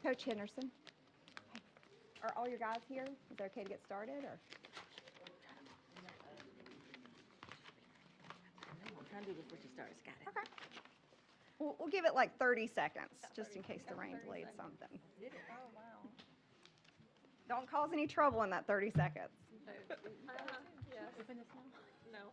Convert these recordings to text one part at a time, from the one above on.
Coach Henderson. Are all your guys here? Is it okay to get started? Or? I'm trying to do this before she starts. Got it. Okay. We'll give it like 30 seconds, just in case the rain delayed something. Did it? Oh, wow. Don't cause any trouble in that 30 seconds. Yes. Open this now? No.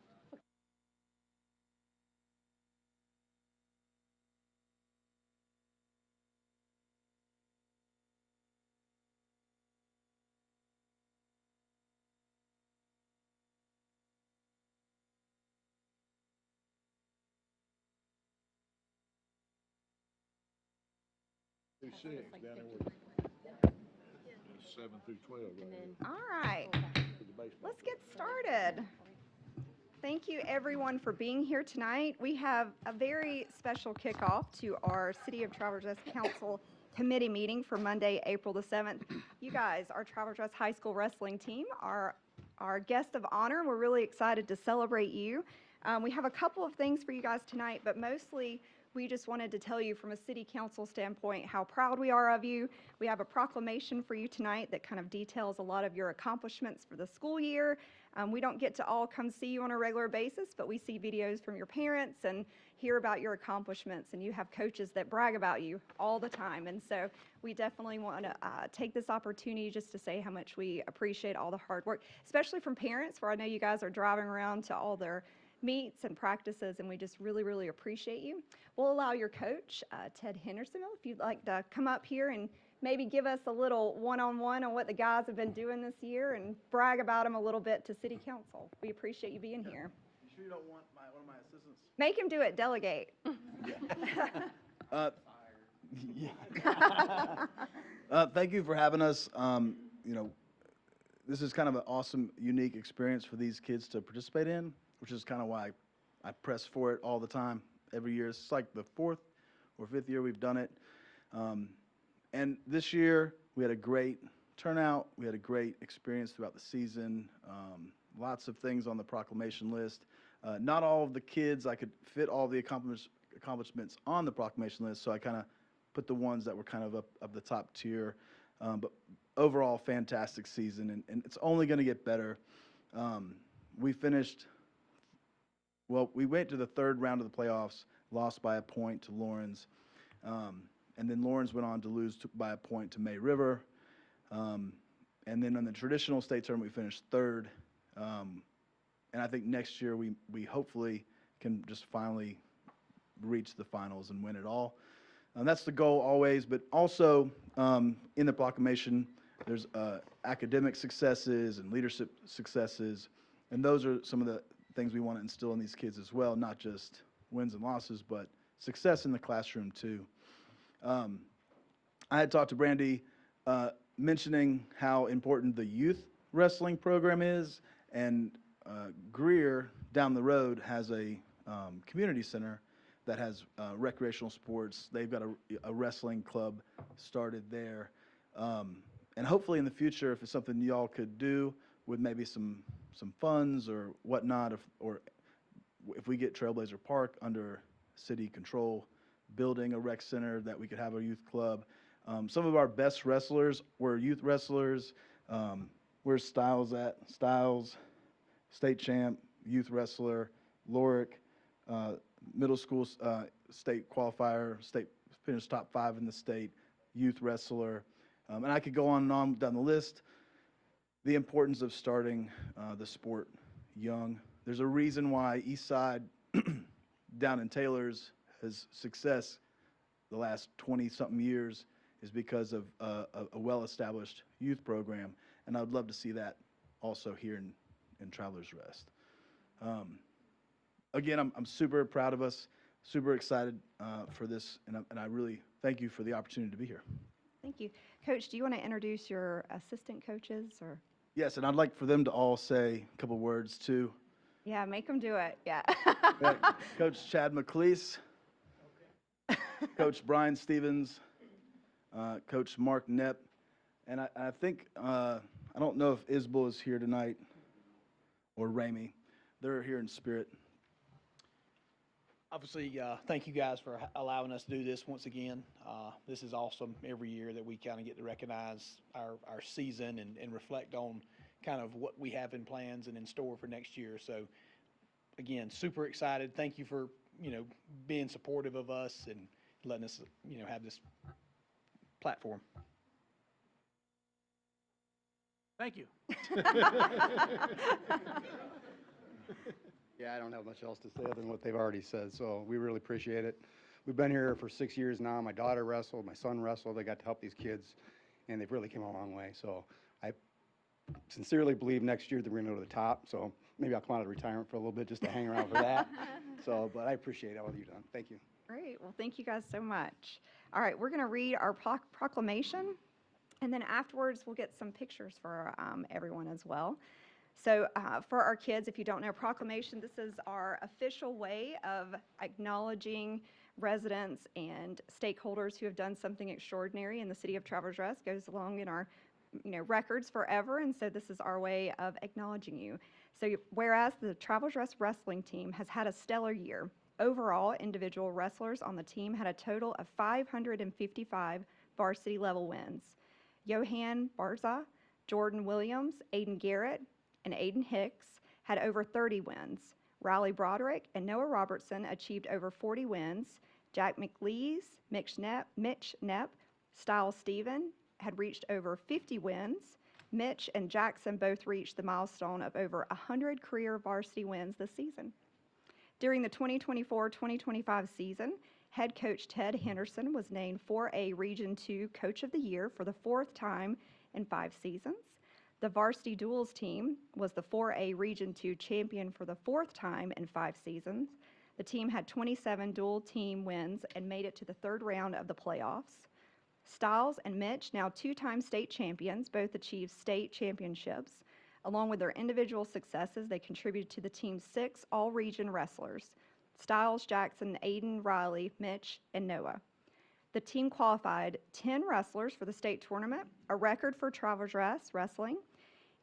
Through six, down there with 7 through 12 right here. All right, For the baseball. let's get started. Thank you, everyone, for being here tonight. We have a very special kickoff to our City of Travelers Rest Council committee meeting for Monday, April the 7th. You guys, our Travelers Rest High School wrestling team, are our guest of honor. We're really excited to celebrate you. We have a couple of things for you guys tonight, but mostly we just wanted to tell you from a city council standpoint how proud we are of you. We have a proclamation for you tonight that kind of details a lot of your accomplishments for the school year. We don't get to all come see you on a regular basis, but we see videos from your parents and hear about your accomplishments, and you have coaches that brag about you all the time. And so we definitely want to take this opportunity just to say how much we appreciate all the hard work, especially from parents, where I know you guys are driving around to all their meets and practices, and we just really, really appreciate you. We'll allow your coach, Ted Henderson, if you'd like to come up here and maybe give us a little one-on-one on what the guys have been doing this year and brag about them a little bit to City Council. We appreciate you being here. You sure you don't want one of my assistants? Make him do it. Delegate. Thank you for having us. This is kind of an awesome, unique experience for these kids to participate in, which is kind of why I press for it all the time, every year. It's like the 4th or 5th year we've done it. And this year, we had a great turnout. We had a great experience throughout the season. Lots of things on the proclamation list. Not all of the kids, I could fit all the accomplishments on the proclamation list, so I kind of put the ones that were kind of up the top tier. But overall, fantastic season, and it's only going to get better. We finished, well, we went to the 3rd round of the playoffs, lost by a point to Lawrence. And then Lawrence went on to lose by a point to May River. And then in the traditional state tournament, we finished 3rd. And I think next year we hopefully can just finally reach the finals and win it all. And that's the goal always, but also in the proclamation, there's academic successes and leadership successes. And those are some of the things we want to instill in these kids as well, not just wins and losses, but success in the classroom too. I had talked to Brandy mentioning how important the youth wrestling program is, and Greer down the road has a community center that has recreational sports. They've got a wrestling club started there. And hopefully in the future, if it's something y'all could do with maybe some funds or whatnot, if we get Trailblazer Park under city control, building a rec center that we could have a youth club. Some of our best wrestlers were youth wrestlers. Where's Styles at? Styles, state champ, youth wrestler. Lorick, middle school state qualifier, finished top 5 in the state, youth wrestler. And I could go on and on down the list. The importance of starting the sport young. There's a reason why Eastside down in Taylor's has success the last 20-something years is because of a well-established youth program, and I'd love to see that also here in Travelers Rest. Again, I'm super proud of us, super excited for this, and I really thank you for the opportunity to be here. Thank you. Coach, do you want to introduce your assistant coaches? Or? Yes, and I'd like for them to all say a couple words too. Yeah, make them do it. Yeah. Coach Chad McLeese, Coach Brian Stevens, Coach Mark Knepp, and I think, I don't know if Isbel is here tonight or Ramey. They're here in spirit. Obviously, thank you guys for allowing us to do this once again. This is awesome every year that we kind of get to recognize our season and reflect on kind of what we have in plans and in store for next year. So again, super excited. Thank you for, being supportive of us and letting us, have this platform. Thank you. Yeah, I don't have much else to say other than what they've already said, so we really appreciate it. We've been here for 6 years now. My daughter wrestled, my son wrestled. I got to help these kids, and they've really come a long way. So I sincerely believe next year that we're going to go to the top. So maybe I'll come out of retirement for a little bit just to hang around for that. So, but I appreciate all you've done. Thank you. Great. Well, thank you guys so much. All right, we're going to read our proclamation, and then afterwards we'll get some pictures for everyone as well. So for our kids, if you don't know, proclamation, this is our official way of acknowledging residents and stakeholders who have done something extraordinary in the city of Travelers Rest. Goes along in our records forever, and so this is our way of acknowledging you. So whereas the Travelers Rest wrestling team has had a stellar year, overall individual wrestlers on the team had a total of 555 varsity level wins. Johan Barza, Jordan Williams, Aiden Garrett, and Aiden Hicks had over 30 wins. Riley Broderick and Noah Robertson achieved over 40 wins. Jack McLeese, Mitch Knepp, Stiles Stephen had reached over 50 wins. Mitch and Jackson both reached the milestone of over 100 career varsity wins this season. During the 2024-2025 season, head coach Ted Henderson was named 4A Region 2 Coach of the Year for the 4th time in 5 seasons. The varsity duels team was the 4A Region 2 champion for the 4th time in 5 seasons. The team had 27 dual team wins and made it to the 3rd round of the playoffs. Stiles and Mitch, now 2-time state champions, both achieved state championships. Along with their individual successes, they contributed to the team's 6 all-region wrestlers: Stiles, Jackson, Aiden, Riley, Mitch, and Noah. The team qualified 10 wrestlers for the state tournament, a record for Travelers Rest Wrestling.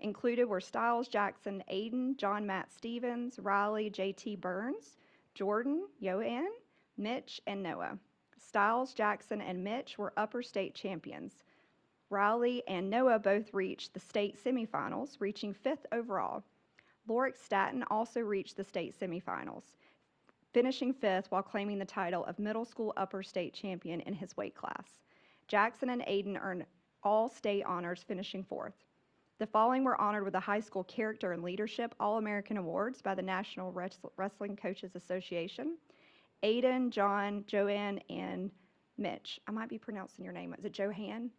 Included were Stiles, Jackson, Aiden, John Matt Stevens, Riley, JT Burns, Jordan, Joanne, Mitch, and Noah. Stiles, Jackson, and Mitch were upper state champions. Riley and Noah both reached the state semifinals, reaching 5th overall. Lorik Staten also reached the state semifinals, finishing 5th while claiming the title of middle school upper state champion in his weight class. Jackson and Aiden earned all state honors, finishing 4th. The following were honored with the High School Character and Leadership All-American Awards by the National Wrestling Coaches Association: Aiden, John, Joanne, and Mitch. I might be pronouncing your name. Is it Johan?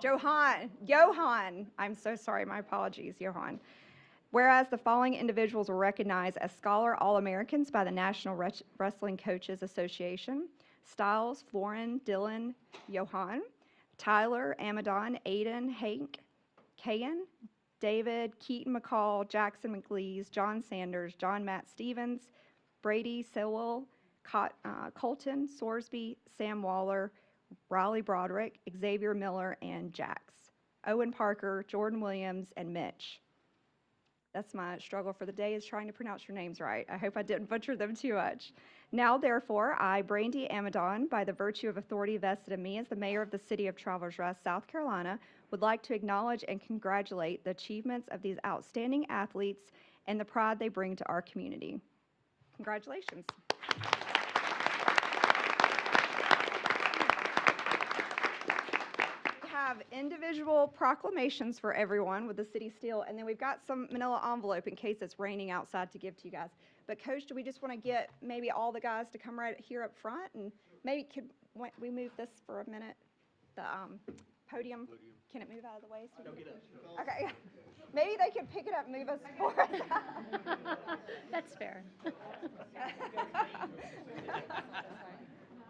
Johan. I'm so sorry. My apologies, Johan. Whereas the following individuals were recognized as Scholar All-Americans by the National Wrestling Coaches Association: Stiles, Florin, Dylan, Johan, Tyler, Amadon, Aiden, Hank, Kayan, David, Keaton McCall, Jackson McLeese, John Sanders, John Matt Stevens, Brady Sewell, Colton Sorsby, Sam Waller, Riley Broderick, Xavier Miller, and Jax. Owen Parker, Jordan Williams, and Mitch. That's my struggle for the day, is trying to pronounce your names right. I hope I didn't butcher them too much. Now, therefore, I, Brandy Amadon, by the virtue of authority vested in me as the mayor of the city of Travelers Rest, South Carolina, would like to acknowledge and congratulate the achievements of these outstanding athletes and the pride they bring to our community. Congratulations. We have individual proclamations for everyone with the city seal, and then we've got some manila envelope in case it's raining outside to give to you guys. But Coach, do we just want to get maybe all the guys to come right here up front, and maybe could we move this for a minute? The podium. Can it move out of the way? So okay. Maybe they could pick it up and move us forward. That's fair.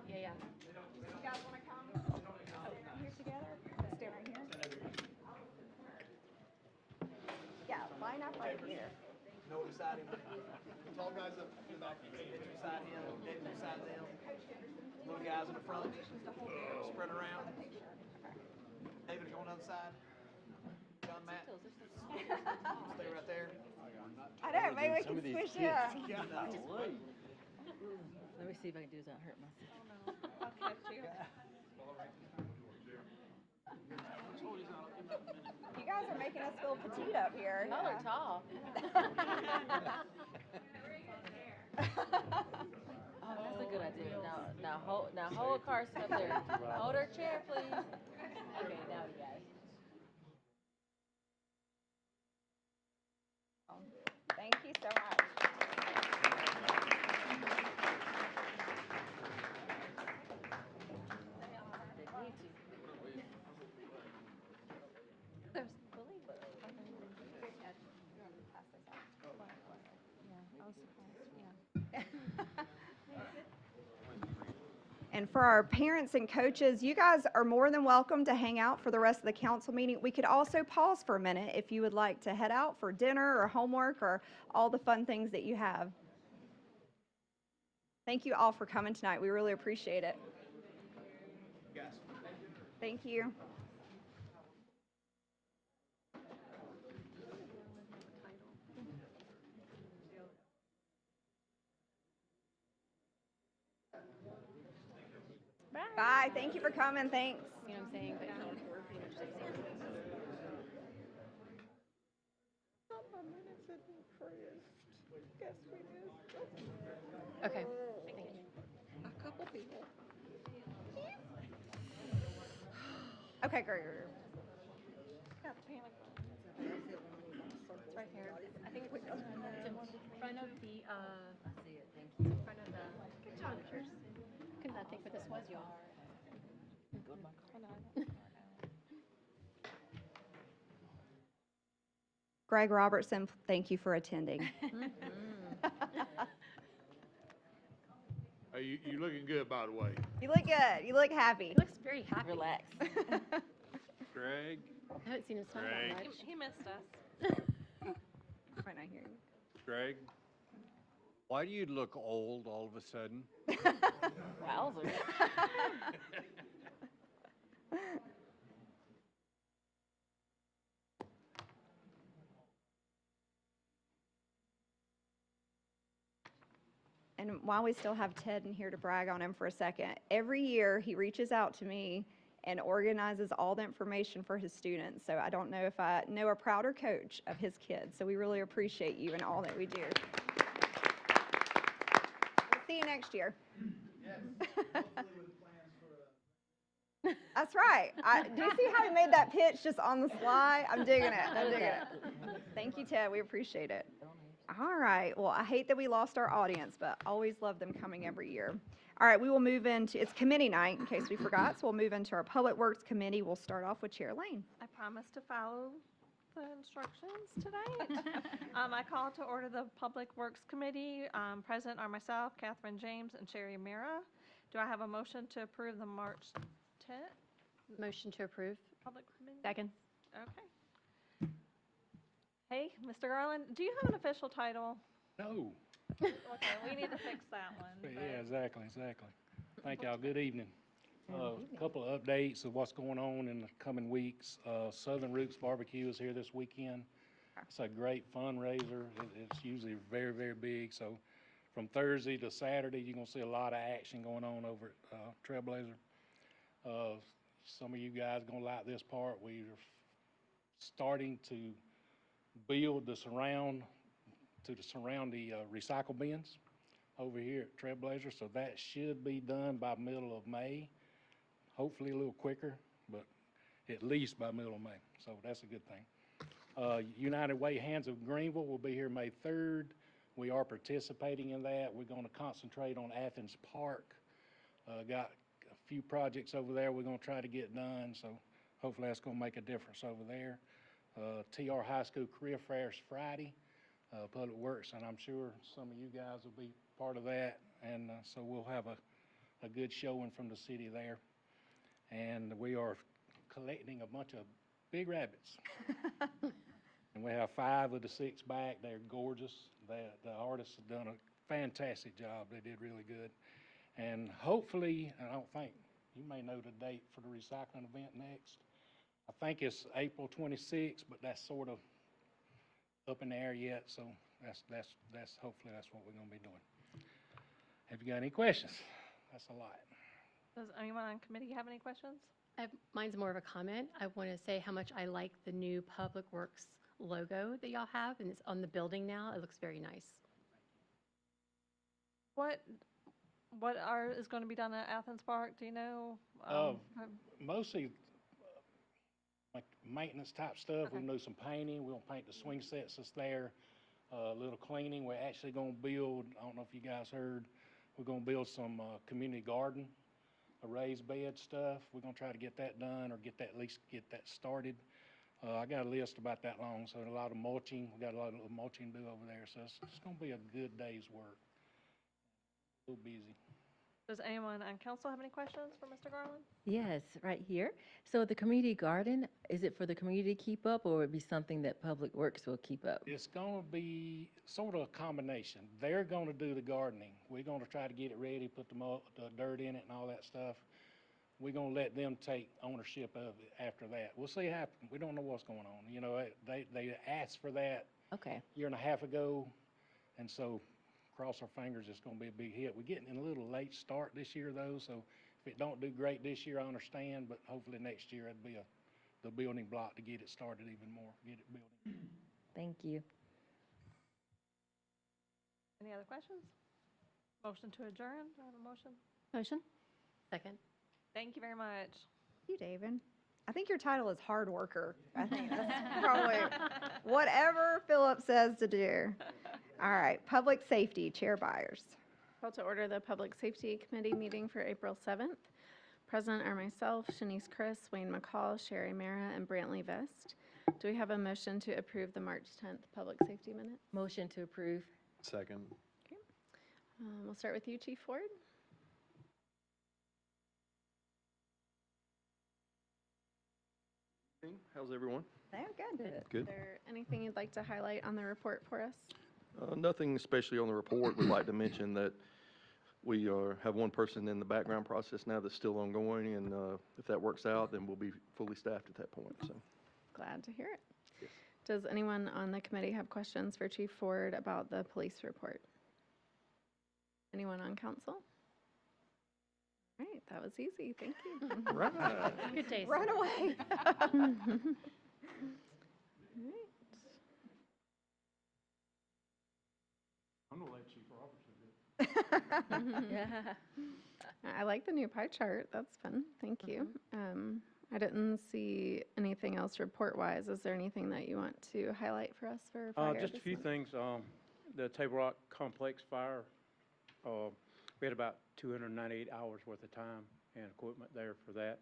Yeah. You guys want to come here together? Let's stand right here. Yeah, line up right here. No deciding. Tall guys up in the back. Beside him, David beside them. Little guys in the front. Spread around. David, go on the other side. John, Matt. Stay right there. I know, maybe we can switch it. see if I can do this without hurting myself. I'll catch you. You guys are making us feel petite up here. Y'all are tall. Oh, that's a good idea. Now hold Carson up there. Hold her chair, please. Okay, now you guys. Thank you so much. There's bully books. And for our parents and coaches, you guys are more than welcome to hang out for the rest of the council meeting. We could also pause for a minute if you would like to head out for dinner or homework or all the fun things that you have. Thank you all for coming tonight. We really appreciate it. Thank you. Bye. Thank you for coming. Thanks. You know what I'm saying? But okay. Thank you. A couple people. Okay, great. Got the panic button. It's right here. I think it's in front of the, I see it, thank you. In front of the pictures. Couldn't I think what this was, y'all? Greg Robertson, thank you for attending. Hey, you looking good, by the way. You look good. You look happy. He looks very happy. Relax. Greg? I haven't seen him smile Greg. that much. He missed us. Might not hear you. Greg, why do you look old all of a sudden? Wowzers. And while we still have Ted in here to brag on him for a second, every year he reaches out to me and organizes all the information for his students. So I don't know if I know a prouder coach of his kids. So we really appreciate you and all that we do. We'll see you next year. That's right. Do you see how he made that pitch just on the fly? I'm digging it. I'm digging it. Thank you, Ted. We appreciate it. All right. Well, I hate that we lost our audience, but always love them coming every year. All right, we will move into, it's committee night in case we forgot, so we'll move into our Public Works Committee. We'll start off with Chair Lane. I promise to follow the instructions tonight. I call to order the Public Works Committee. Present are myself, Catherine James, and Sherry Mira. Do I have a motion to approve the March 10th Motion to approve. Public Committee? Second. Okay. Hey, Mr. Garland, do you have an official title? No. Okay, we need to fix that one. Yeah, exactly. Thank y'all. Good evening. A couple of updates of what's going on in the coming weeks. Southern Roots Barbecue is here this weekend. It's a great fundraiser. It's usually very, very big. So from Thursday to Saturday, you're going to see a lot of action going on over at Trailblazer. Some of you guys are going to like this part. We're starting to build the surround the recycle bins over here at Trailblazer. So that should be done by middle of May. Hopefully a little quicker, but at least by middle of May. So that's a good thing. United Way Hands of Greenville will be here May 3rd. We are participating in that. We're going to concentrate on Athens Park. Got a few projects over there we're going to try to get done. So hopefully that's going to make a difference over there. TR High School Career Fairs Friday. Public Works, and I'm sure some of you guys will be part of that, and so we'll have a good showing from the city there. And we are collecting a bunch of big rabbits. And we have 5 of the 6 back. They're gorgeous. The artists have done a fantastic job. They did really good. And hopefully, I don't think, you may know the date for the recycling event next. I think it's April 26th, but that's sort of up in the air yet, so that's hopefully that's what we're going to be doing. If you got any questions, that's a lot. Does anyone on committee have any questions? Mine's more of a comment. I want to say how much I like the new Public Works logo that y'all have, and it's on the building now. It looks very nice. What is going to be done at Athens Park? Do you know? Mostly like maintenance type stuff. We're Okay. gonna do some painting. We're gonna paint the swing sets that's there. A little cleaning. We're actually gonna build, I don't know if you guys heard, we're gonna build some community garden, a raised bed stuff. We're gonna try to get that done or at least get that started. I got a list about that long, so a lot of mulching. We got a lot of mulching to do over there, so it's gonna be a good day's work. A little busy. Does anyone on council have any questions for Mr. Garland? Yes, right here. So the community garden, is it for the community to keep up, or would it be something that Public Works will keep up? It's gonna be sort of a combination. They're gonna do the gardening. We're gonna try to get it ready, put the dirt in it and all that stuff. We're gonna let them take ownership of it after that. We'll see how happens. We don't know what's going on. You know, they asked for that Okay. a year and a half ago, and so cross our fingers, it's gonna be a big hit. We're getting in a little late start this year though, so if it don't do great this year, I understand, but hopefully next year it'll be the building block to get it started even more, get it building. Thank you. Any other questions? Motion to adjourn? Do I have a motion? Motion? Second. Thank you very much. Thank you, David. I think your title is hard worker. I think that's probably whatever Philip says to do. All right, Public Safety, Chair Byers. Call to order the Public Safety Committee meeting for April 7th. Present are myself, Shanice Chris, Wayne McCall, Sherry Mara, and Brantley Vest. Do we have a motion to approve the March 10th Public Safety Minute? Motion to approve. Second. We'll start with you, Chief Ford. How's everyone? Oh, good. Good. Is there anything you'd like to highlight on the report for us? Nothing especially on the report. We'd like to mention that we have one person in the background process now that's still ongoing, and if that works out, then we'll be fully staffed at that point, so. Glad to hear it. Yes. Does anyone on the committee have questions for Chief Ford about the police report? Anyone on council? All right, that was easy. Thank you. Right. Good day. Run away. I'm gonna let Chief Robertson do it. Yeah. I like the new pie chart. That's fun. Thank you. I didn't see anything else report-wise. Is there anything that you want to highlight for us for fire? Just a this few month? things. The Table Rock Complex fire, we had about 298 hours worth of time and equipment there for that,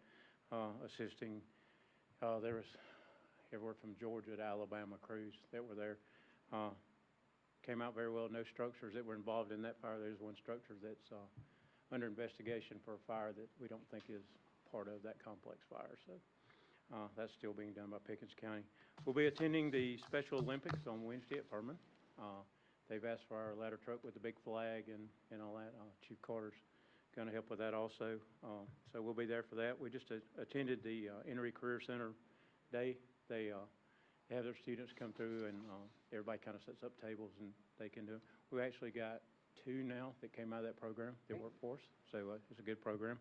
assisting. There was everywhere from Georgia to Alabama crews that were there. Came out very well. No structures that were involved in that fire. There's one structure that's under investigation for a fire that we don't think is part of that complex fire. So that's still being done by Pickens County. We'll be attending the Special Olympics on Wednesday at Furman. They've asked for our ladder truck with the big flag and all that. Chief Carter's going to help with that also. So we'll be there for that. We just attended the Energy Career Center Day. They have their students come through, and everybody kind of sets up tables and they can do it. We actually got 2 now that came out of that program that work for us. So it's a good program,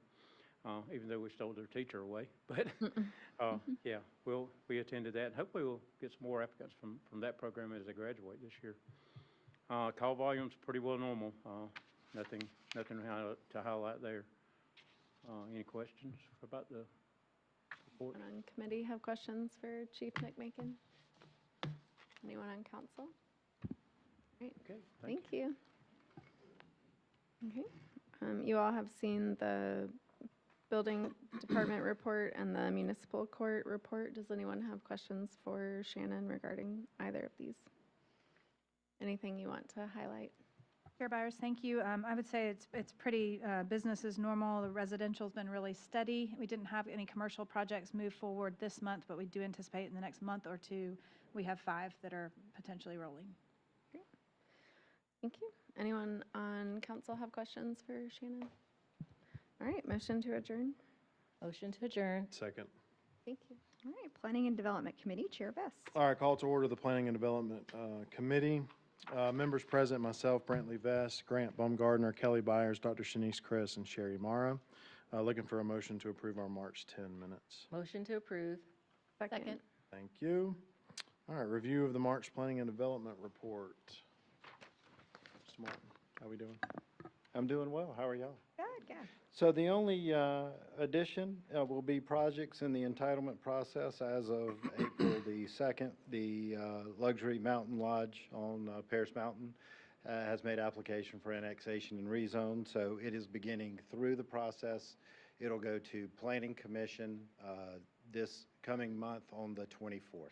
even though we stole their teacher away. But yeah, we attended that. And hopefully we'll get some more applicants from that program as they graduate this year. Call volume's pretty well normal. Nothing to highlight there. Any questions about the report? Anyone on committee have questions for Chief Nick Macon? Anyone on council? Great. Okay, Thank you. Okay. You all have seen the building department report and the municipal court report. Does anyone have questions for Shannon regarding either of these? Anything you want to highlight? Chair Byers, thank you. I would say it's pretty business as normal. The residential's been really steady. We didn't have any commercial projects move forward this month, but we do anticipate in the next month or two, we have 5 that are potentially rolling. Great. Thank you. Anyone on council have questions for Shannon? All right, motion to adjourn. Motion to adjourn. Second. Thank you. All right, Planning and Development Committee, Chair Best. All right, call to order the Planning and Development Committee. Members present, myself, Brantley Vest, Grant Baumgardner, Kelly Byers, Dr. Shanice Chris, and Sherry Mara. Looking for a motion to approve our March 10 minutes. Motion to approve. Second. Thank you. All right, review of the March Planning and Development Report. Mr. Martin, how we doing? I'm doing well. How are y'all? Good, good. So the only addition will be projects in the entitlement process as of April the 2nd. The luxury mountain lodge on Paris Mountain has made application for annexation and rezone, so it is beginning through the process. It'll go to Planning Commission this coming month on the 24th.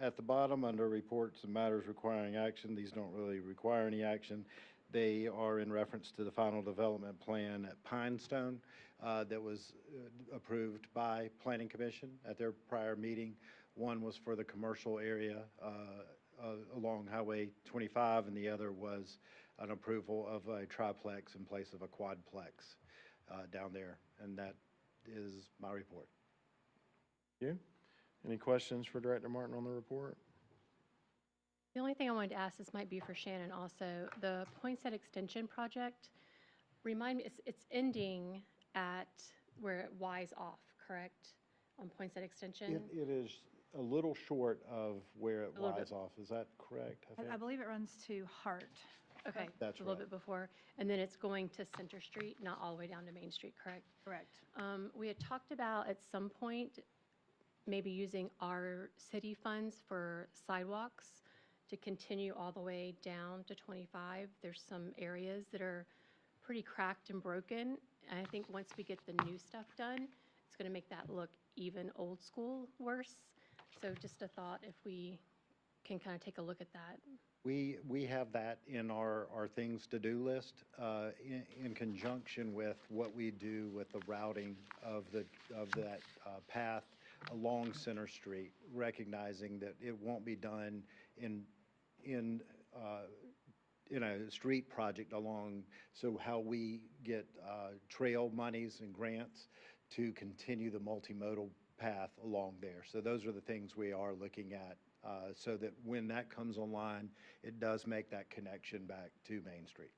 At the bottom, under reports and matters requiring action, these don't really require any action. They are in reference to the final development plan at Pinestone that was approved by Planning Commission at their prior meeting. One was for the commercial area along Highway 25, and the other was an approval of a triplex in place of a quadplex down there. And that is my report. Thank you. Any questions for Director Martin on the report? The only thing I wanted to ask, this might be for Shannon also, the Poinsett Extension project, remind me, it's ending at where it Y's off, correct? On Poinsett Extension? It is a little short of where it A little lies bit. off. Is that correct? I believe it runs to Hart. Okay, That's a little right. bit before. And then it's going to Center Street, not all the way down to Main Street, correct? Correct. We had talked about at some point, maybe using our city funds for sidewalks to continue all the way down to 25. There's some areas that are pretty cracked and broken. And I think once we get the new stuff done, it's going to make that look even old school worse. So just a thought if we can kind of take a look at that. We have that in our things to do list in conjunction with what we do with the routing of that path along Center Street, recognizing that it won't be done in a street project along. So how we get trail monies and grants to continue the multimodal path along there. So those are the things we are looking at. So that when that comes online, it does make that connection back to Main Street.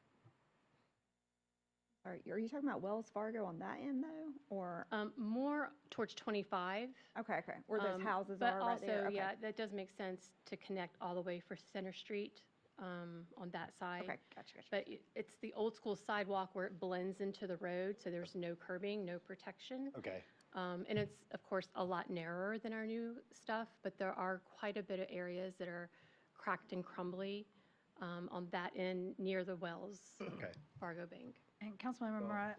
Are you talking about Wells Fargo on that end, though, or? More towards 25. Okay, where those houses but are right there? also, Okay. yeah, that does make sense to connect all the way for Center Street on that side. Okay, gotcha. But it's the old school sidewalk where it blends into the road, so there's no curbing, no protection. Okay. And it's, of course, a lot narrower than our new stuff, but there are quite a bit of areas that are cracked and crumbly on that end near the Wells Fargo Bank. And Councilmember Mora,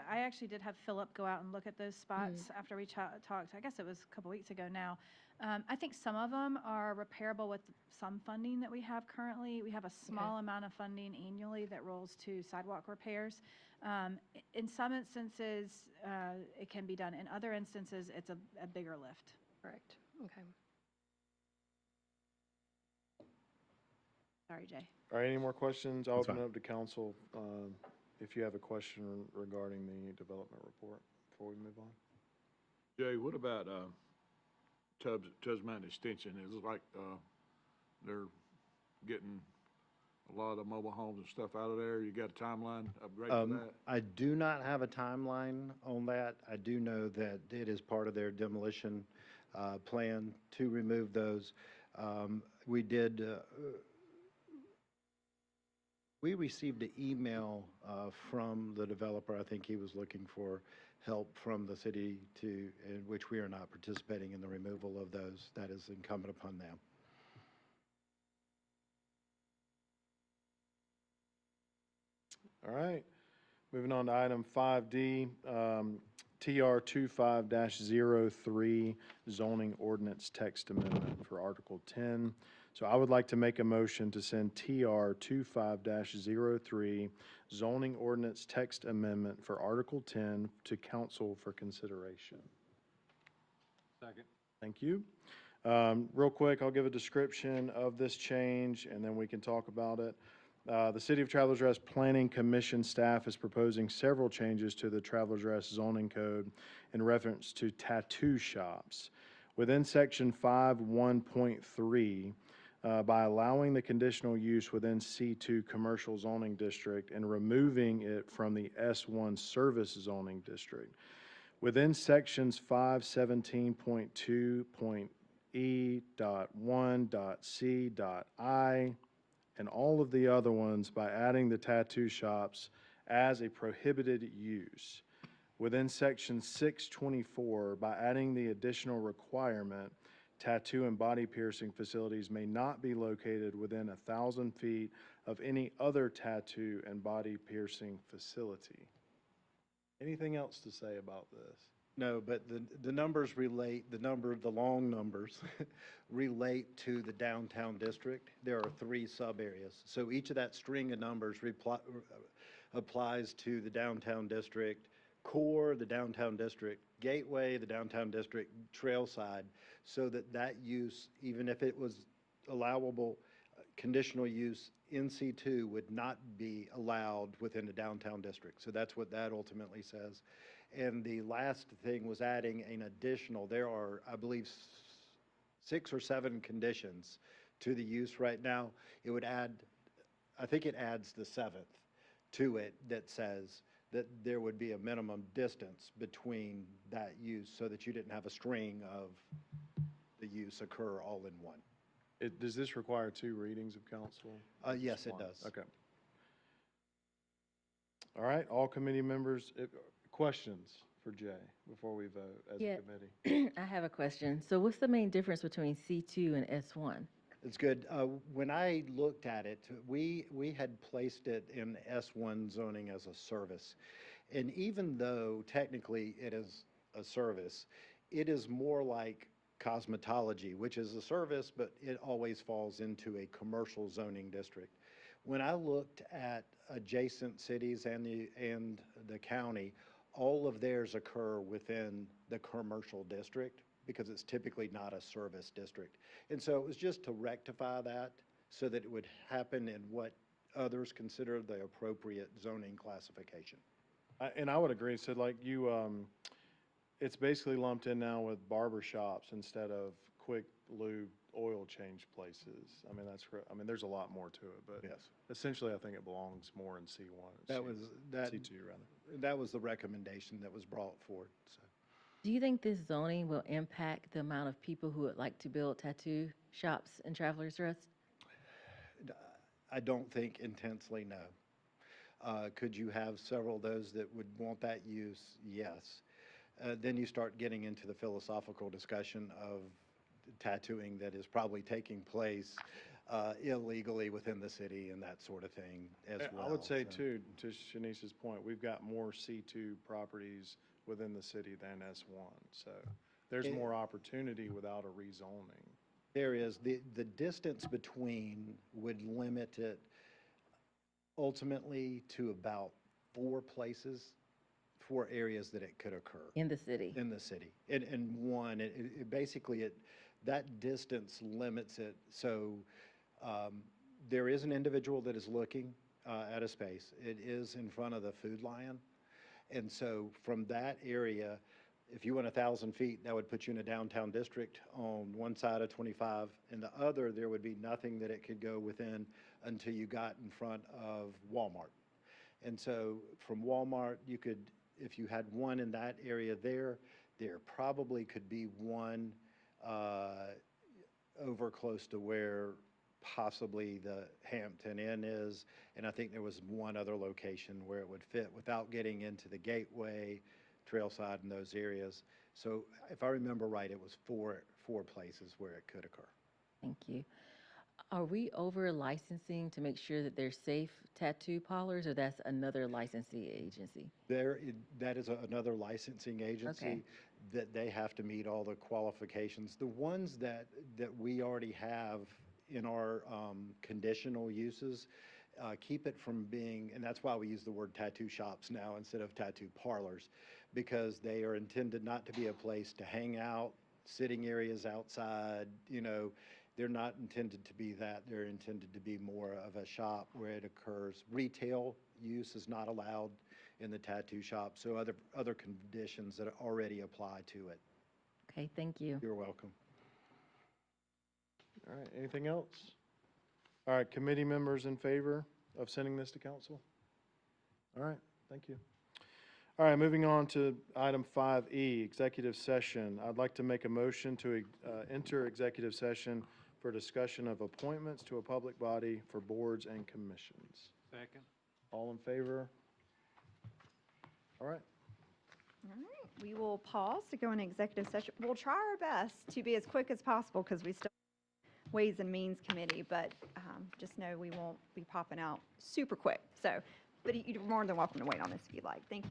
I actually did have Philip go out and look at those spots after we talked. I guess it was a couple weeks ago now. I think some of them are repairable with some funding that we have currently. We have a small amount of funding annually that rolls to sidewalk repairs. In some instances, it can be done. In other instances, it's a bigger lift. Correct. Okay. Sorry, Jay. All right, any more questions? I'll That's open it fine. up to council if you have a question regarding the development report before we move on. Jay, what about Tubbs Mountain Extension? It looks like they're getting a lot of mobile homes and stuff out of there. You got a timeline upgrade for that? I do not have a timeline on that. I do know that it is part of their demolition plan to remove those. We received an email from the developer. I think he was looking for help from the city in which we are not participating in the removal of those. That is incumbent upon them. All right, moving on to item 5D, TR 25-03 zoning ordinance text amendment for Article 10. So I would like to make a motion to send TR 25-03 zoning ordinance text amendment for Article 10 to council for consideration. Second. Thank you. Real quick, I'll give a description of this change and then we can talk about it. The City of Travelers Rest Planning Commission staff is proposing several changes to the Travelers Rest zoning code in reference to tattoo shops. Within Section 5.1.3, by allowing the conditional use within C2 Commercial Zoning District and removing it from the S1 Service Zoning District. Within sections 517.2.E.1.C.I, and all of the other ones by adding the tattoo shops as a prohibited use. Within section 624, by adding the additional requirement, tattoo and body piercing facilities may not be located within 1,000 feet of any other tattoo and body piercing facility. Anything else to say about this? No, but the numbers relate, the long numbers relate to the downtown district. There are 3 sub-areas. So each of that string of numbers applies to the downtown district core, the downtown district gateway, the downtown district trail side, so that use, even if it was allowable, conditional use in C2 would not be allowed within the downtown district. So that's what that ultimately says. And the last thing was adding an additional, there are, I believe, 6 or 7 conditions to the use right now. It would add, I think it adds the 7th to it that says that there would be a minimum distance between that use so that you didn't have a string of the use occur all in one. Does this require 2 readings of council? Yes, it One. does. Okay. All right, all committee members, questions for Jay before we vote as a committee? I have a question. So what's the main difference between C2 and S1? It's good. When I looked at it, we had placed it in S1 zoning as a service. And even though technically it is a service, it is more like cosmetology, which is a service, but it always falls into a commercial zoning district. When I looked at adjacent cities and the county, all of theirs occur within the commercial district because it's typically not a service district. And so it was just to rectify that so that it would happen in what others consider the appropriate zoning classification. And I would agree. So like you, it's basically lumped in now with barber shops instead of quick lube oil change places. I mean, there's a lot more to it, but yes, essentially I think it belongs more in C1. C2 rather. That was the recommendation that was brought forward. So. Do you think this zoning will impact the amount of people who would like to build tattoo shops in Travelers Rest? I don't think intensely, no. Could you have several of those that would want that use? Yes. Then you start getting into the philosophical discussion of tattooing that is probably taking place illegally within the city and that sort of thing as well. I would say too, to Shanice's point, we've got more C2 properties within the city than S1. So there's more opportunity without a rezoning. There is. The distance between would limit it ultimately to about 4 places, 4 areas that it could occur. In the city? In the city. And one, basically, that distance limits it. So there is an individual that is looking at a space. It is in front of the Food Lion. And so from that area, if you went 1,000 feet, that would put you in a downtown district on one side of 25. And the other, there would be nothing that it could go within until you got in front of Walmart. And so from Walmart, you could, if you had one in that area there probably could be one over close to where possibly the Hampton Inn is, and I think there was one other location where it would fit without getting into the Gateway, Trailside, and those areas. So if I remember right, it was four places where it could occur. Thank you. Are we over licensing to make sure that they're safe tattoo parlors, or that's another licensing agency? That is another licensing agency that they have to meet all the qualifications. The ones that we already have in our conditional uses keep it from being, and that's why we use the word tattoo shops now instead of tattoo parlors, because they are intended not to be a place to hang out, sitting areas outside, they're not intended to be that. They're intended to be more of a shop where it occurs. Retail use is not allowed in the tattoo shop, so other conditions that already apply to it. Okay, thank you. You're welcome. All right, anything else? All right, committee members in favor of sending this to council? All right, thank you. All right, moving on to item 5E, executive session. I'd like to make a motion to enter executive session for discussion of appointments to a public body for boards and commissions. Second. All in favor? All right. All right, we will pause to go into executive session. We'll try our best to be as quick as possible because we still have Ways and Means Committee, but just know we won't be popping out super quick. So, but you're more than welcome to wait on this if you'd like. Thank you.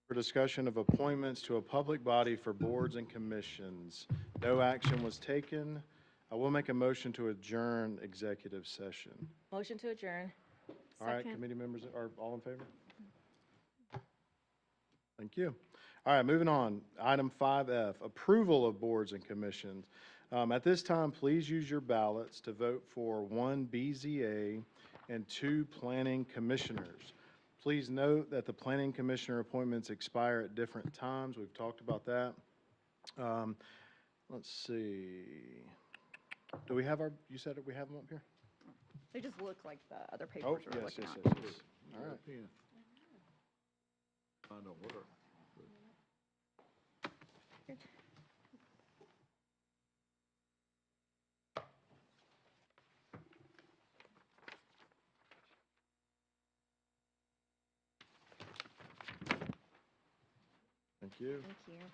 for discussion of appointments to a public body for boards and commissions. No action was taken. I will make a motion to adjourn executive session. Motion to adjourn. All right, Second. committee members, are all in favor? Thank you. All right, moving on. Item 5F, approval of boards and commissions. At this time, please use your ballots to vote for 1 BZA and 2 planning commissioners. Please note that the planning commissioner appointments expire at different times. We've talked about that. Let's see. Do we have you said that we have them up here? They just look like the other Oh, papers we're yes, looking yes, at. yes, yes. All right. Mine don't work. Thank you. Thank you.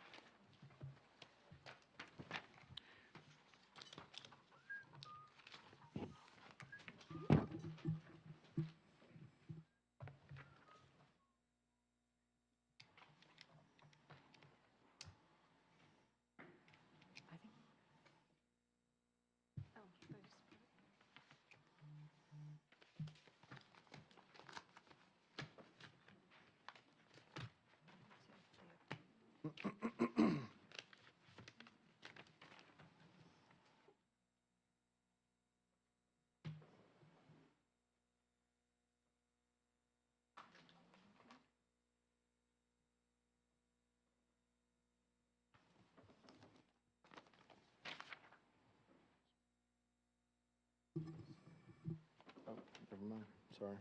Oh, never mind. Sorry.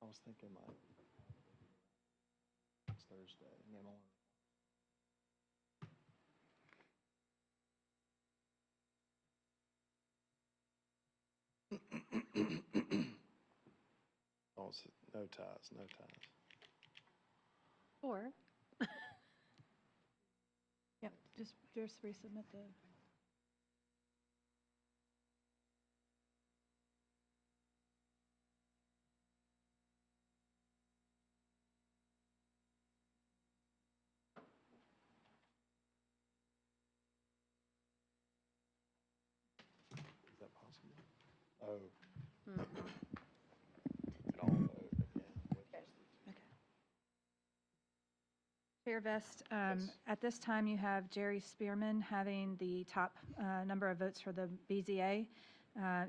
I was thinking like it's Thursday and then on. Oh, no ties, no ties. Or, yep, just resubmit the. Is that possible? Oh. Could all vote again with Chair Vest, at this time, you have Jerry Spearman having the top number of votes for the BZA.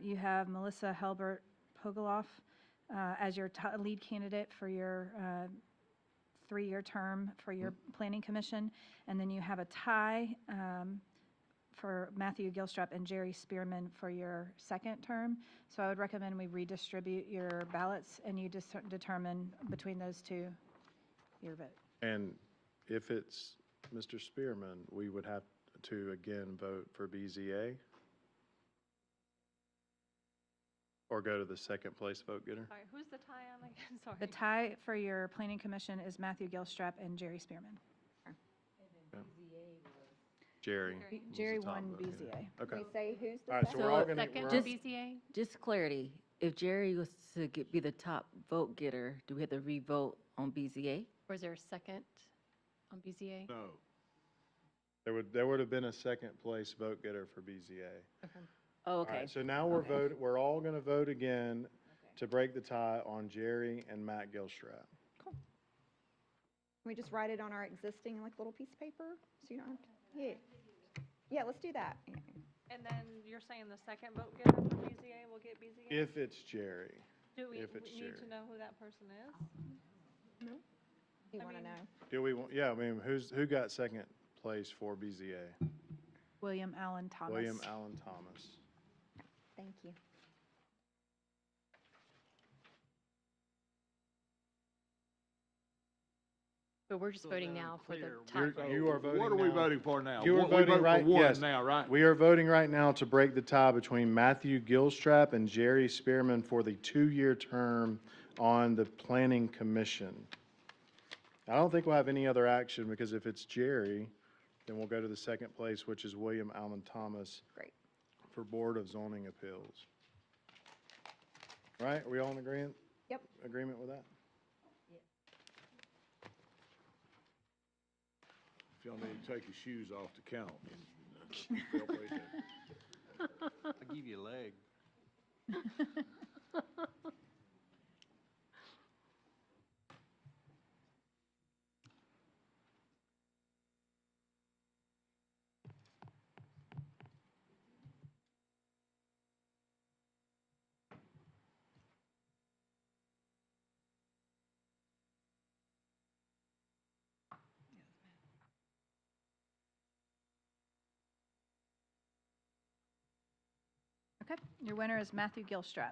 You have Melissa Helbert Pogoloff as your lead candidate for your 3-year term for your Planning Commission. And then you have a tie for Matthew Gilstrap and Jerry Spearman for your second term. So I would recommend we redistribute your ballots and you determine between those two your vote. And if it's Mr. Spearman, we would have to again vote for BZA? Or go to the second place vote getter? Sorry, who's the tie on again? Sorry. The tie for your Planning Commission is Matthew Gilstrap and Jerry Spearman. Jerry. Jerry was the top won vote getter. BZA. Okay. We say who's the All right, so we're all gonna, Second we're for all- BZA? Just clarity, if Jerry was to be the top vote getter, do we have to re-vote on BZA? Or is there a second on BZA? No. there would have been a second place vote getter for BZA. Okay. Oh, All okay. right, so now we're all gonna vote again to break the tie on Jerry and Matt Gilstrap. Can we just write it on our existing, like, little piece of paper? So you don't have to, yeah. Yeah, let's do that. And then you're saying the second vote getter for BZA will get BZA? If it's Jerry. Do we if it's need Jerry. to know who that person is? No? You want to know? Do we, yeah, I mean, who got second place for BZA? William Allen Thomas. William Allen Thomas. Thank you. But we're just voting now for the You're- top. You are voting What are we now. voting for now? You are We voting vote for right, one yes. now, right? We are voting right now to break the tie between Matthew Gilstrap and Jerry Spearman for the 2-year term on the Planning Commission. I don't think we'll have any other action, because if it's Jerry, then we'll go to the second place, which is William Allen Thomas. Great. For Board of Zoning Appeals. Right? Are we all in agreement? Yep. Agreement with that? If y'all need to take your shoes off to count, and, feel free to. I'll give you a leg. Okay, your winner is Matthew Gilstrap.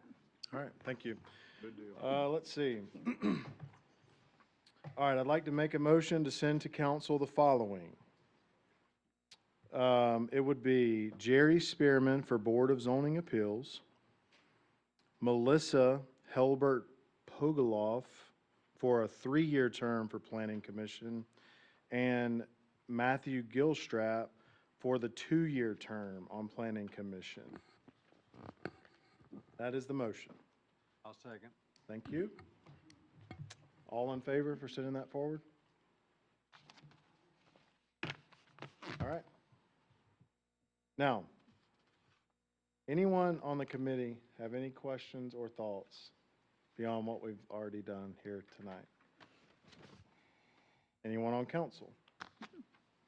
All right, thank you. Good deal. Let's see. All right, I'd like to make a motion to send to council the following. It would be Jerry Spearman for Board of Zoning Appeals, Melissa Helbert Pogoloff for a 3-year term for Planning Commission, and Matthew Gilstrap for the 2-year term on Planning Commission. That is the motion. I'll second. Thank you. All in favor for sending that forward? All right. Now, anyone on the committee have any questions or thoughts beyond what we've already done here tonight? Anyone on council?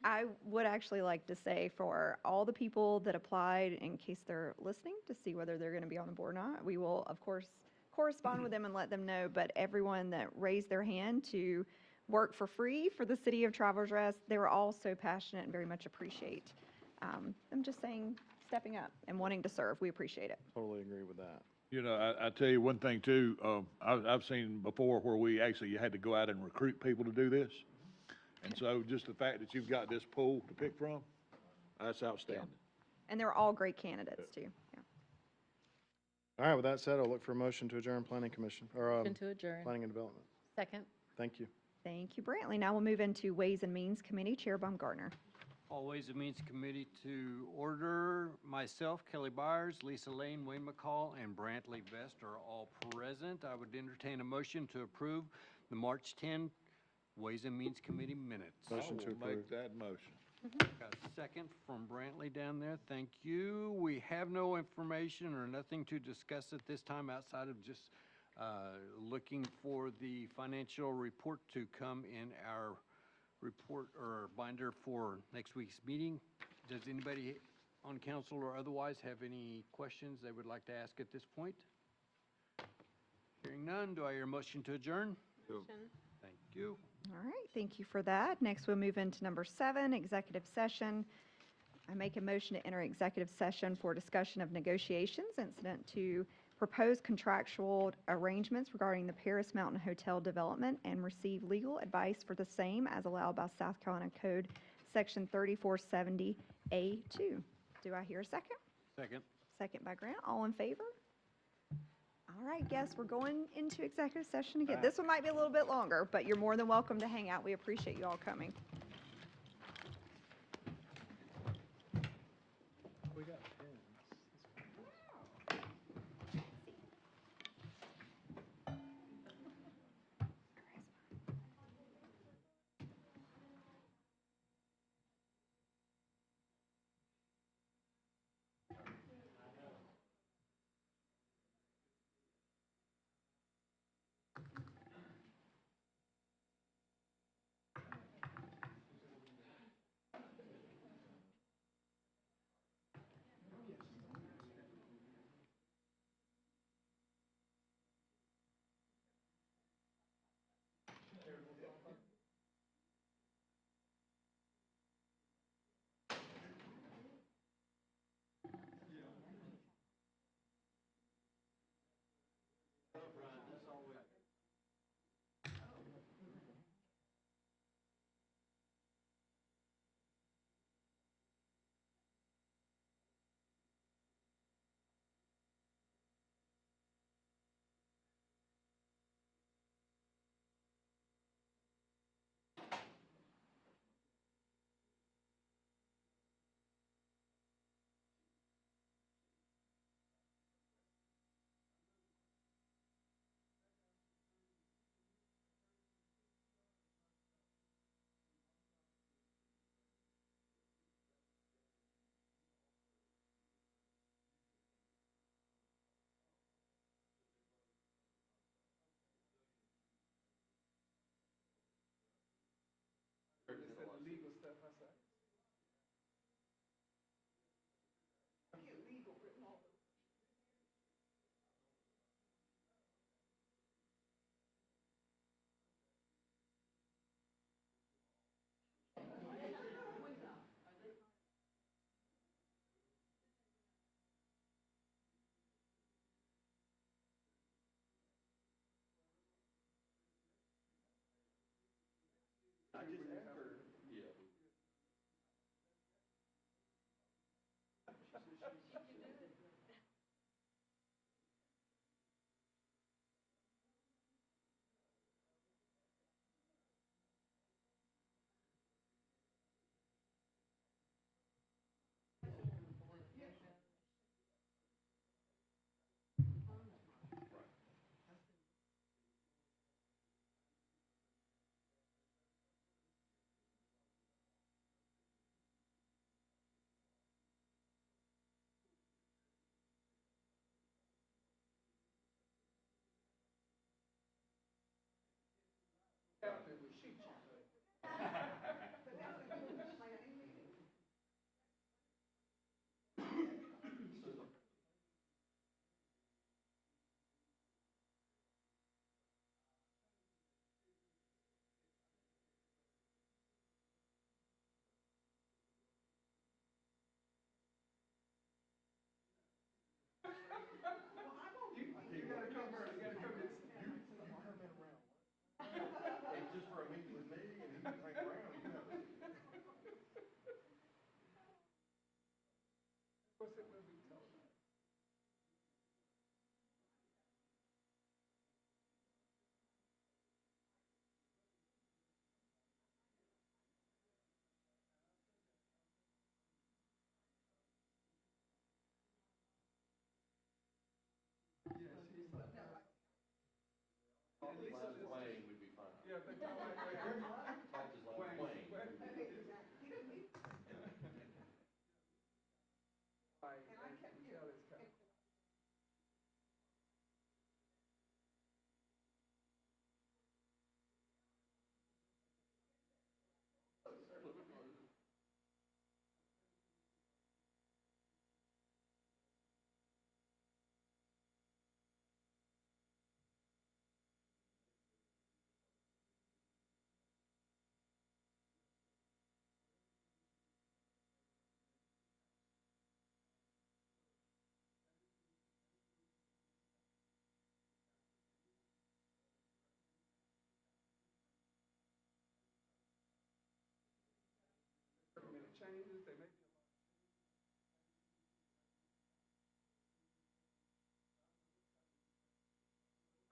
I would actually like to say for all the people that applied, in case they're listening to see whether they're going to be on the board or not, we will, of course, correspond with them and let them know. But everyone that raised their hand to work for free for the city of Travelers Rest, they were all so passionate and very much appreciate. I'm just saying, stepping up and wanting to serve. We appreciate it. Totally agree with that. You know, I tell you one thing too, I've seen before where we actually had to go out and recruit people to do this. And so just the fact that you've got this pool to pick from, that's outstanding. And they're all great candidates too. Yeah. All right, with that said, I'll look for a motion to adjourn Planning Commission, or Motion to adjourn. Planning and Development. Second. Thank you. Thank you, Brantley. Now we'll move into Ways and Means Committee, Chair Baumgartner. All Ways and Means Committee to order. Myself, Kelly Byers, Lisa Lane, Wayne McCall, and Brantley Vest are all present. I would entertain a motion to approve the March 10 Ways and Means Committee minutes. Motion to I will approve. make that motion. Got a second from Brantley down there. Thank you. We have no information or nothing to discuss at this time outside of just looking for the financial report to come in our report or binder for next week's meeting. Does anybody on council or otherwise have any questions they would like to ask at this point? Hearing none, do I hear a motion to adjourn? Thank you. All right, thank you for that. Next, we'll move into number 7, executive session. I make a motion to enter executive session for discussion of negotiations incident to proposed contractual arrangements regarding the Paris Mountain Hotel development and receive legal advice for the same as allowed by South Carolina Code Section 3470A2. Do I hear a second? Second. Second by Grant. All in favor? All right, guests, we're going into executive session again. This one might be a little bit longer, but you're more than welcome to hang out. We appreciate you all coming. We got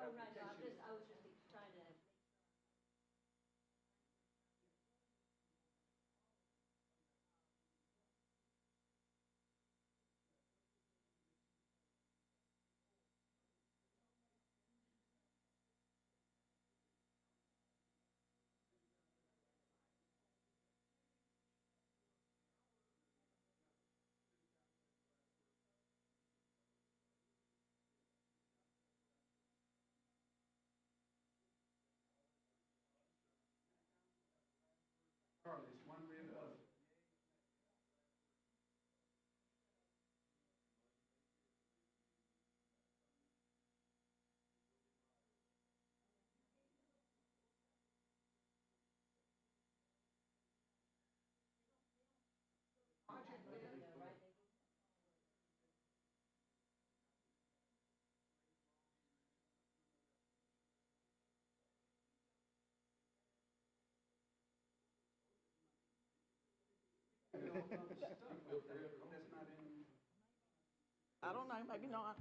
Oh, right, no, I was just trying to. I don't know, maybe not.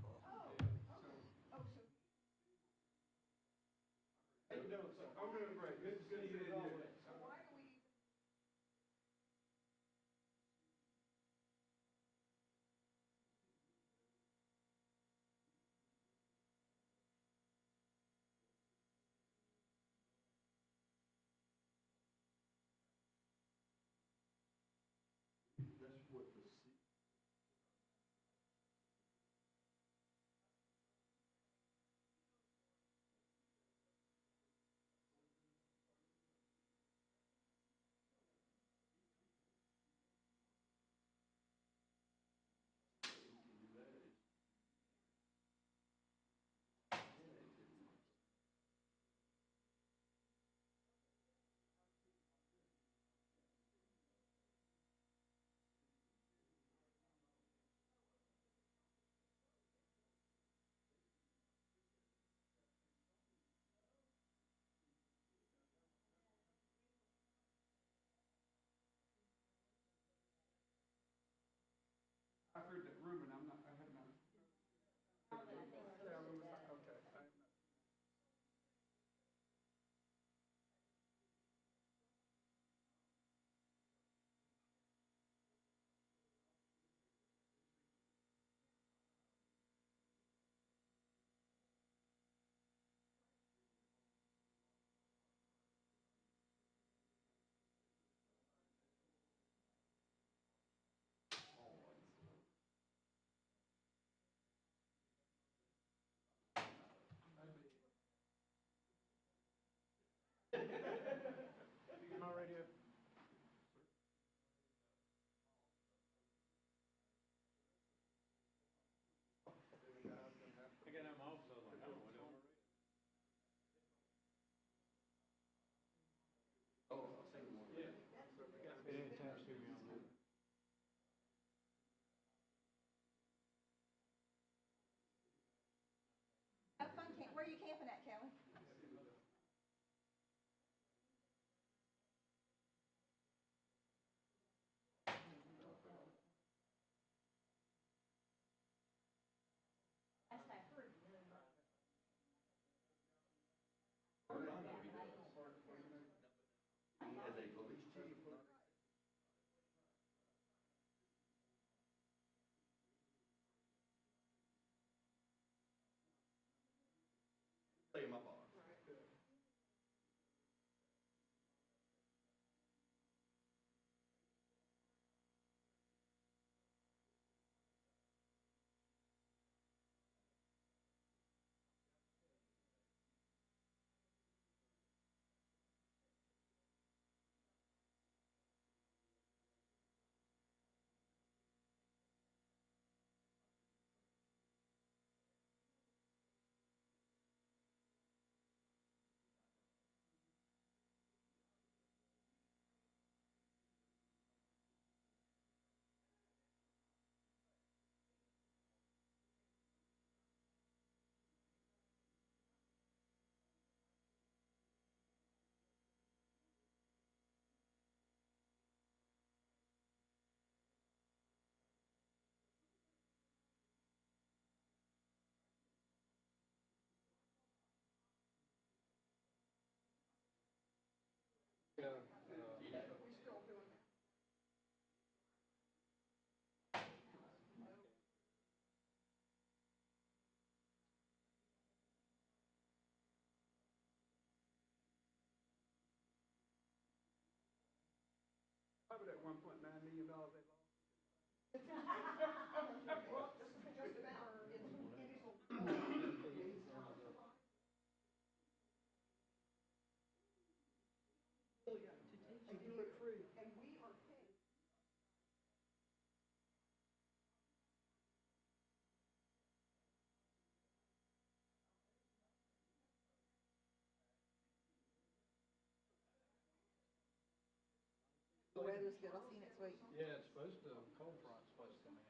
The weather's good. I'll see you next week. Yeah, it's supposed to, cold front's supposed to come in.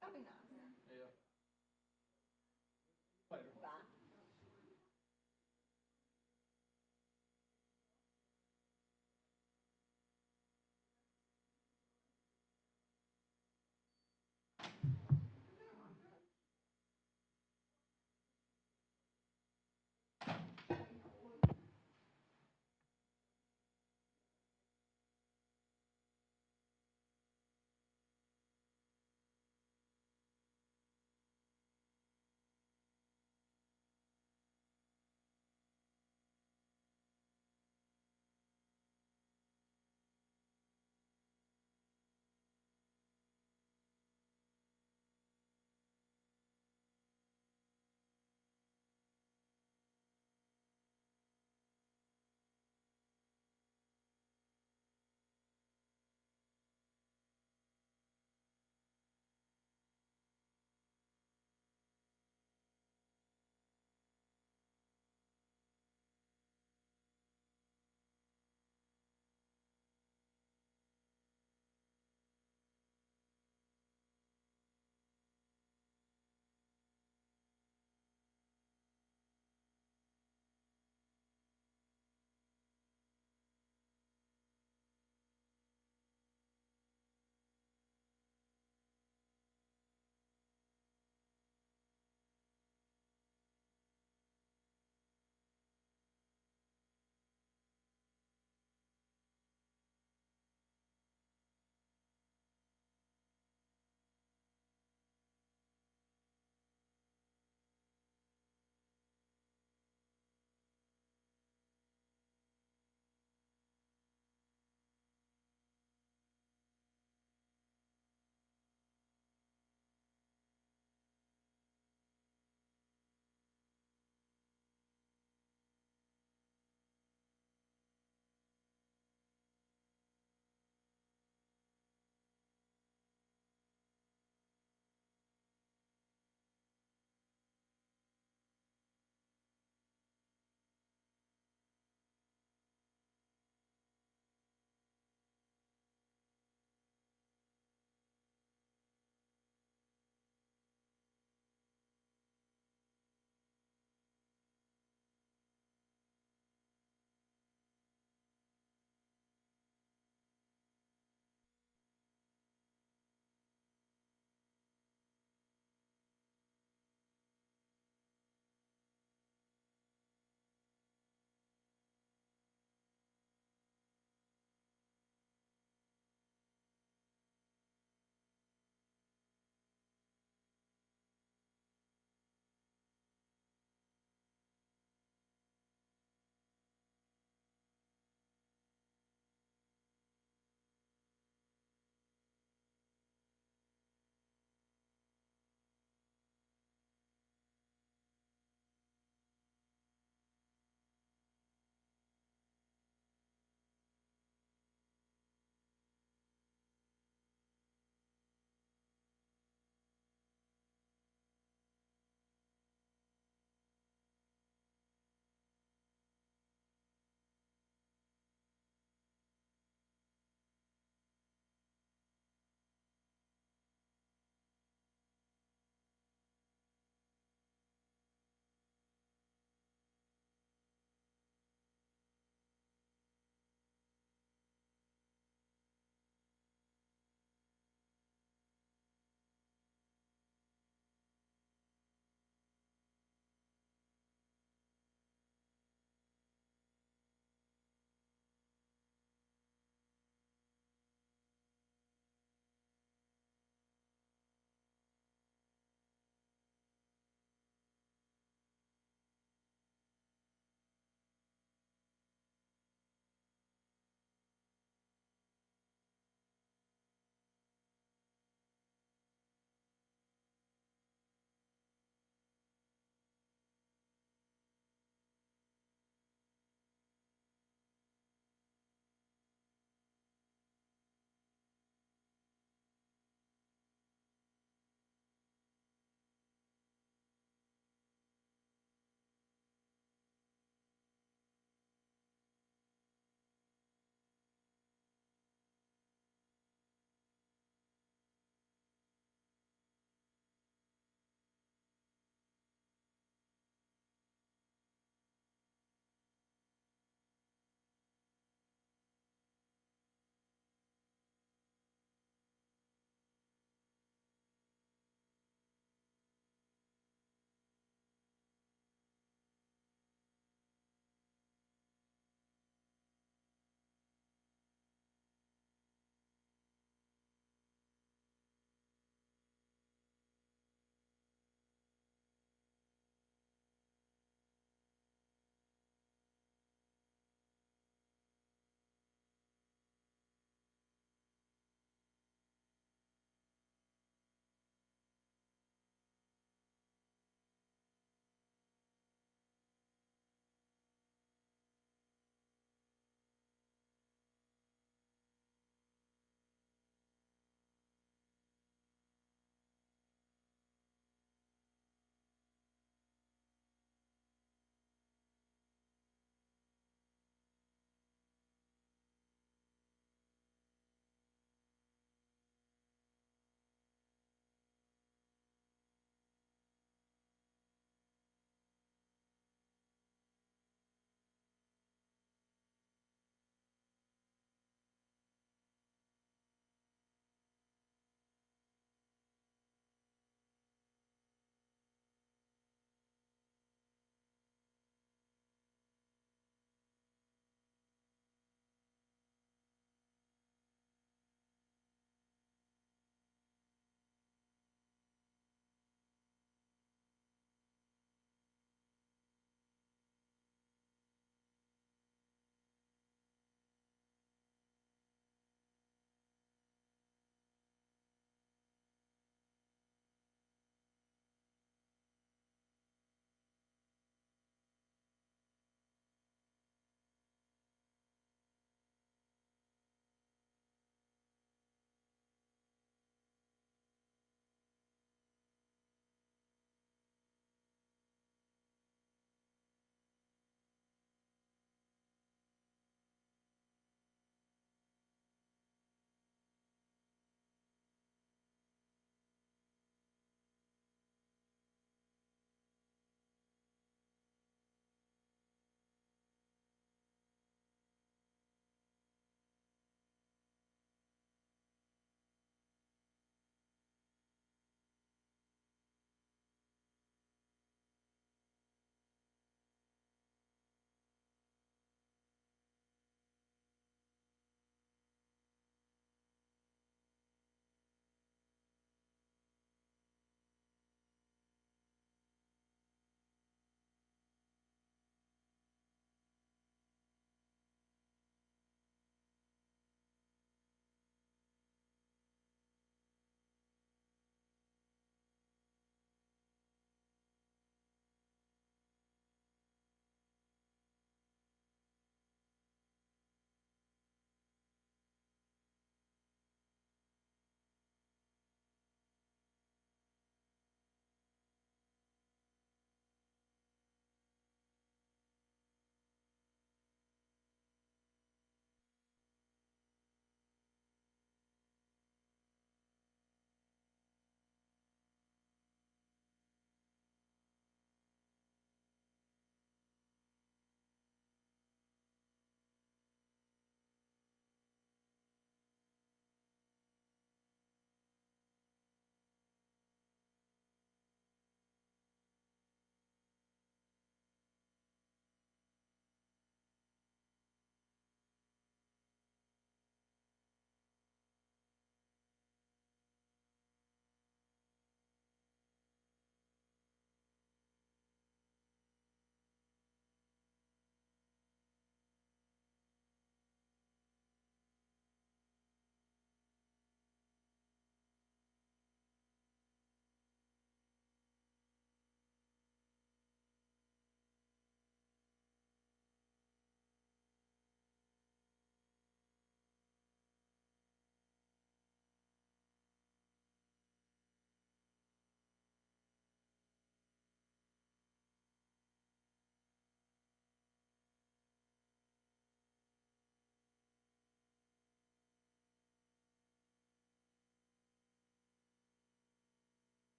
That'll be nice. Yeah. Bye.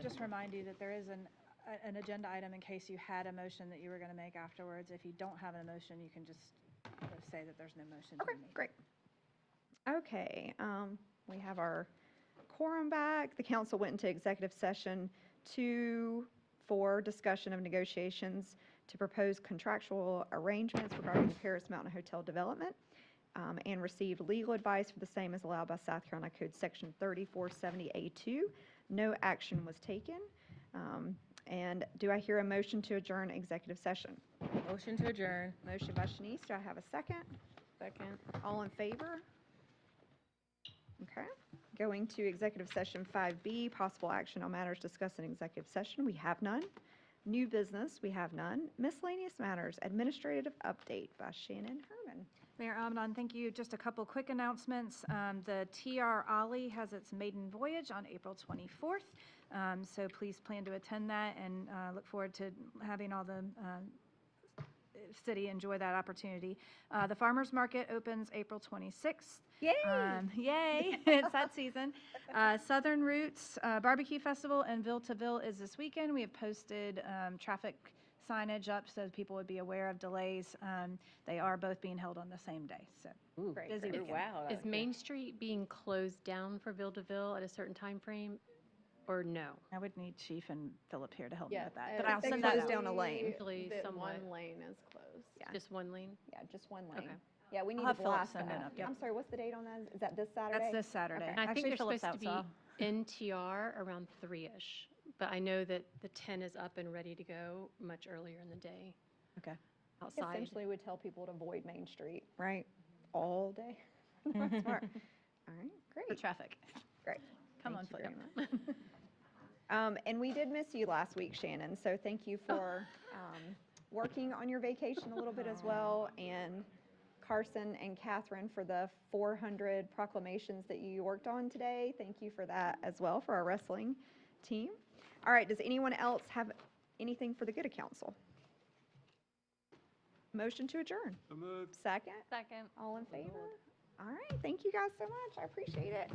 just remind you that there is an agenda item in case you had a motion that you were going to make afterwards. If you don't have a motion, you can just say that there's no motion to Okay, be made. great. Okay, we have our quorum back. The council went into executive session for discussion of negotiations to propose contractual arrangements regarding the Paris Mountain Hotel development, and received legal advice for the same as allowed by South Carolina Code Section 3470A2. No action was taken. And do I hear a motion to adjourn executive session? Motion to adjourn. Motion by Shanice. Do I have a second? Second. All in favor? Okay. Going to executive session 5B, possible action on matters discussed in executive session. We have none. New business, we have none. Miscellaneous matters, administrative update by Shannon Herman. Mayor Amadon, thank you. Just a couple quick announcements. The TR Ollie has its maiden voyage on April 24th, so please plan to attend that and look forward to having all the city enjoy that opportunity. The Farmers Market opens April 26th. Yay! Yay, it's that season. Southern Roots Barbecue Festival in Ville to Ville is this weekend. We have posted traffic signage up so people would be aware of delays. They are both being held on the same day, so busy weekend. Wow. Is Main Street being closed down for Ville to Ville at a certain time frame, or no? I would need Chief and Philip here to help me Yeah, with that, but I'll they send that closed out. down a lane. Usually That somewhat. one lane is closed. Yeah. Just one lane? Yeah, just one Okay. lane. Yeah, we need I'll to have Philip blast send it that. up, yep. I'm sorry, what's the date on that? Is that this Saturday? That's this Saturday. Okay. And I think Actually, they're Philip's supposed to out, be in TR around 3-ish, but I know that the 10 is up and ready to go much earlier in the day. Okay. Outside. Essentially, would tell people to avoid Main Street, right? All day. That's smart. All right, For great. traffic. Great. Come Thank on, you Philip. very much. And we did miss you last week, Shannon, so thank you for working on your vacation a little bit as well, and Carson and Catherine for the 400 proclamations that you worked on today. Thank you for that as well for our wrestling team. All right, does anyone else have anything for the good of council? Motion to adjourn. So moved. Second? Second. All in favor? All right, thank you guys so much. I appreciate it.